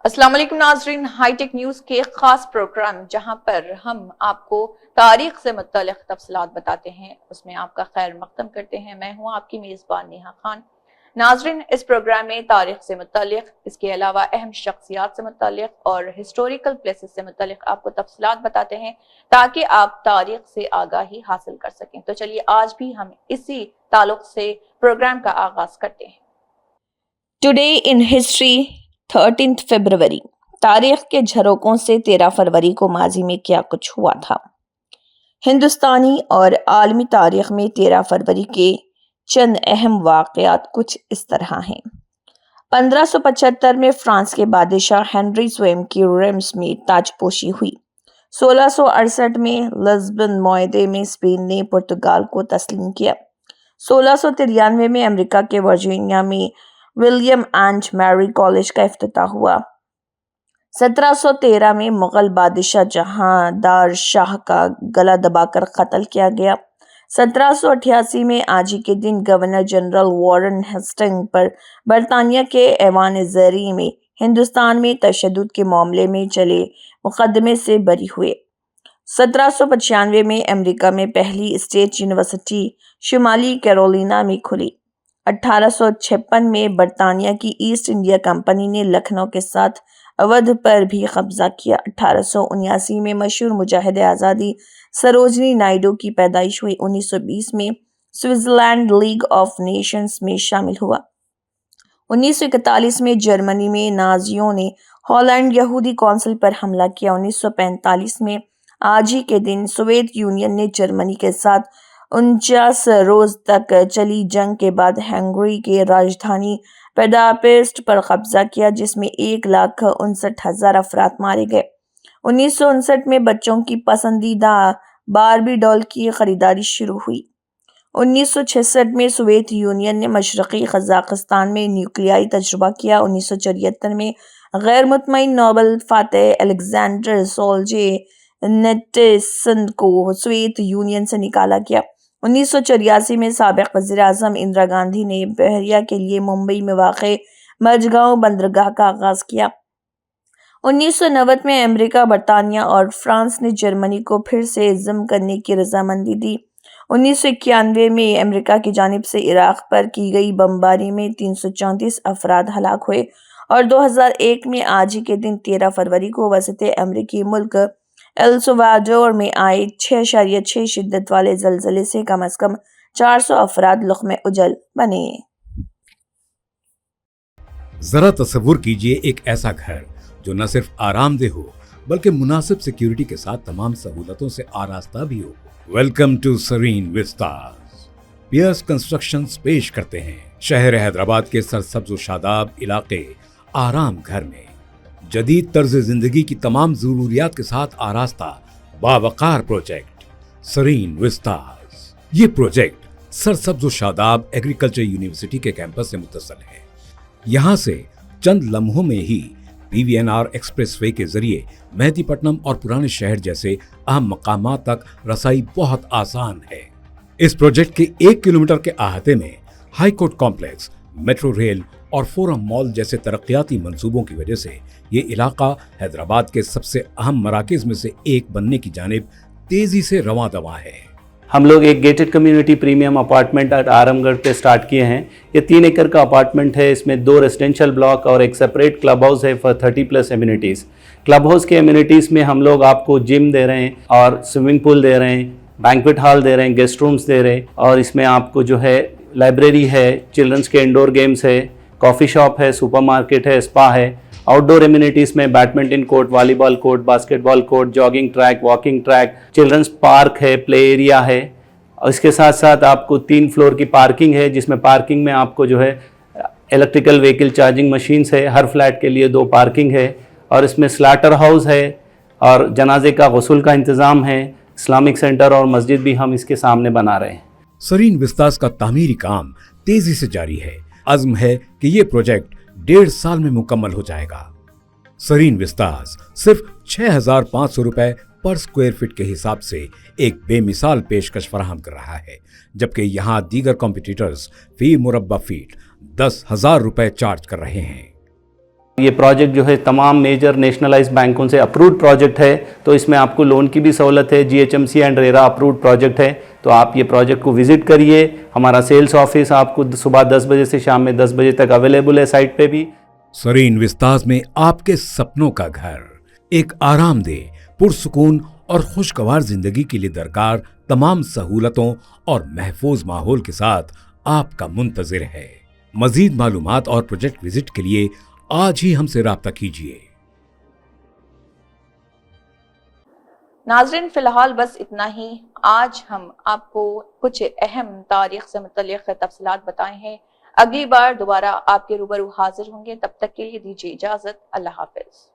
अस्सलाम वालेकुम नाजरीन, हाईटेक न्यूज़ के एक खास प्रोग्राम जहां पर हम आपको तारीख से मुत्तलिक तफसीलात बताते हैं, उसमें आपका खैर मकदम करते हैं। मैं हूं आपकी मेज़बान नेहा खान। नाजरीन, इस प्रोग्राम में तारीख से मुत्तलिक, इसके अलावा अहम शख्सियात से मुत्तलिक और हिस्टोरिकल प्लेसेस से मुत्तलिक आपको तफसीलात बताते हैं ताकि आप तारीख से आगाही हासिल कर सकें। तो चलिए आज भी हम इसी ताल्लुक से प्रोग्राम का आगाज करते हैं। टुडे इन हिस्ट्री 13 फरवरी। तारीख के झरोकों से 13 फरवरी को माजी में क्या कुछ हुआ था। हिंदुस्तानी और आलमी तारीख में 13 फरवरी के चंद अहम वाक़यात कुछ इस तरह हैं। 1575 में फ्रांस के बादशाह हेनरी स्वयं की रेम्स में ताजपोशी हुई। 1668 में लिस्बन मुआहदे में स्पेन ने पुर्तगाल को तस्लीम किया। 1693 में अमेरिका के वर्जीनिया में विलियम एंड मैरी कॉलेज का इफ्तिताह हुआ। 1713 में मुगल बादशाह जहांदार शाह का गला दबाकर कत्ल किया गया। 1788 में आज ही के दिन गवर्नर जनरल वॉरेन हेस्टिंग्स पर बरतानिया के ऐवान ज़री में हिंदुस्तान में तशद्दुद के मामले में चले मुकदमे से बरी हुए। 1795 में अमेरिका में पहली स्टेट यूनिवर्सिटी शुमाली कैरोलिना में खुली। 1856 में बरतानिया की ईस्ट इंडिया कंपनी ने लखनऊ के साथ अवध पर भी कब्जा किया। 1879 में मशहूर मुजाहिदे आज़ादी सरोजनी नायडू की पैदाइश हुई। 1920 में स्विट्जरलैंड लीग ऑफ नेशंस में शामिल हुआ। 1941 में जर्मनी में नाजियों ने हॉलैंड यहूदी कौंसिल पर हमला किया। 1945 में आज ही के दिन सोवियत यूनियन ने जर्मनी के साथ 49 रोज तक चली जंग के बाद हंगरी के राजधानी बुडापेस्ट पर कब्जा किया, जिसमें 1,59,000 अफराद मारे गए। 1959 में बच्चों की पसंदीदा बारबी डॉल की खरीदारी शुरू हुई। 1966 में सोवियत यूनियन ने मशरकी कजाकिस्तान में न्यूक्लियाई तजुर्बा किया। 1974 में गैर मुतमईन नोबेल फातेह अलेक्जेंडर सोल्जेनित्सिन को सोवियत यूनियन से निकाला गया। 1984 में साबिक वज़ीर आज़म इंदिरा गांधी ने बहरिया के लिए मुंबई में वाक़े मझगांव बंदरगाह का आगाज़ किया। 1990 में अमेरिका, बरतानिया और फ्रांस ने जर्मनी को फिर से ज़म करने की रजामंदी दी। 1991 में अमेरिका की जानिब से इराक़ पर की गई बमबारी में 334 अफराद हलाक हुए और 2001 में आज ही के दिन 13 फरवरी को वसत अमरीकी मुल्क एल सल्वाडोर में आए 6.6 शिद्दत वाले ज़लज़ले से कम से कम 400 अफराद लुक़्मे उजल बने। जरा तसव्वुर कीजिए एक ऐसा घर जो न सिर्फ आरामदेह हो बल्कि मुनासिब सिक्योरिटी के साथ तमाम सहूलतों से आरास्ता भी हो। Welcome to Serene Vistas. Piers constructions पेश करते हैं शहर हैदराबाद के सरसब्ज़ व शादाब इलाके आराम घर में जदीद तर्ज जिंदगी की तमाम जरूरियात के साथ आरास्ता बावकार प्रोजेक्ट सरीन विस्टास। ये प्रोजेक्ट सरसब्ज़ व शादाब एग्रीकल्चर यूनिवर्सिटी के कैंपस से मुत्तसिल है। यहाँ से चंद लम्हों में ही PVNR एक्सप्रेसवे के जरिए मेहदीपट्टनम और पुराने शहर जैसे अहम मकामात तक रसाई बहुत आसान है। इस प्रोजेक्ट के 1 किलोमीटर के अहाते में high court complex, metro rail और फोरम मॉल जैसे तरक्याती मंसूबों की वजह से ये इलाका हैदराबाद के सबसे अहम मराकज़ में से एक बनने की जानिब तेजी से रवां दवा है। हम लोग एक gated community premium apartment Aramghar पे स्टार्ट किए हैं। ये 3 एकड़ का अपार्टमेंट है। इसमें 2 रेजिडेंशियल ब्लॉक और एक सेपरेट क्लब हाउस है फॉर 30+ एम्यूनिटीज़। क्लब हाउस के एम्यूनिटीज़ में हम लोग आपको जिम दे रहे हैं और स्विमिंग पूल दे रहे हैं, बैंक्वेट हॉल दे रहे हैं, गेस्ट रूम्स दे रहे हैं और इसमें आपको जो है लाइब्रेरी है, चिल्ड्रंस के इंडोर गेम्स है, कॉफ़ी शॉप है, सुपरमार्केट है, स्पा है। आउटडोर एम्यूनिटीज़ में badminton court, volleyball court, basketball court, jogging track, walking track, children's park है, प्ले एरिया है। और इसके साथ साथ आपको 3 फ्लोर की पार्किंग है, जिसमें पार्किंग में आपको जो है इलेक्ट्रिकल व्हीकल चार्जिंग मशीन्स है। हर फ्लैट के लिए 2 पार्किंग है और इसमें स्लाटर हाउस है और जनाजे का गुस्ल का इंतज़ाम है। इस्लामिक सेंटर और मस्जिद भी हम इसके सामने बना रहे हैं। सरीन विस्तास का तामीरी काम तेजी से जारी है। अज़्म है कि ये प्रोजेक्ट 1.5 साल में मुकम्मल हो जाएगा। सरीन विस्तास सिर्फ 6,500 रुपए पर स्क्वायर फीट के हिसाब से एक बेमिसाल पेशकश फराहम कर रहा है, जबकि यहाँ दीगर कॉम्पिटिटर्स फी मुरब्बा फीट 10,000 रुपए चार्ज कर रहे हैं। یہ پروجیکٹ جو ہے تمام میجر نیشنلائز بینکوں سے اپروڈ پروجیکٹ ہے، تو اس میں آپ کو لون کی بھی سہولت ہے، GHMC and RERA approved project ہے، تو آپ یہ پروجیکٹ کو وزٹ کریے۔ ہمارا سیلز آفس آپ کو صبح 10 بجے سے شام میں 10 بجے تک اویلیبل ہے سائٹ پہ بھی۔ سرین وستاز میں آپ کے سپنوں کا گھر، ایک آرام دہ، پرسکون اور خوشگوار زندگی کے لیے درکار تمام سہولتوں اور محفوظ ماحول کے ساتھ آپ کا منتظر ہے۔ مزید معلومات اور پروجیکٹ وزٹ کے لیے آج ہی ہم سے رابطہ کیجیے۔ ناظرین فی الحال بس اتنا ہی۔ آج ہم آپ کو کچھ اہم تاریخ سے متعلق تفصیلات بتائے ہیں۔ اگلی بار دوبارہ آپ کے روبرو حاضر ہوں گے، تب تک کے لیے دیجیے اجازت۔ اللہ حافظ۔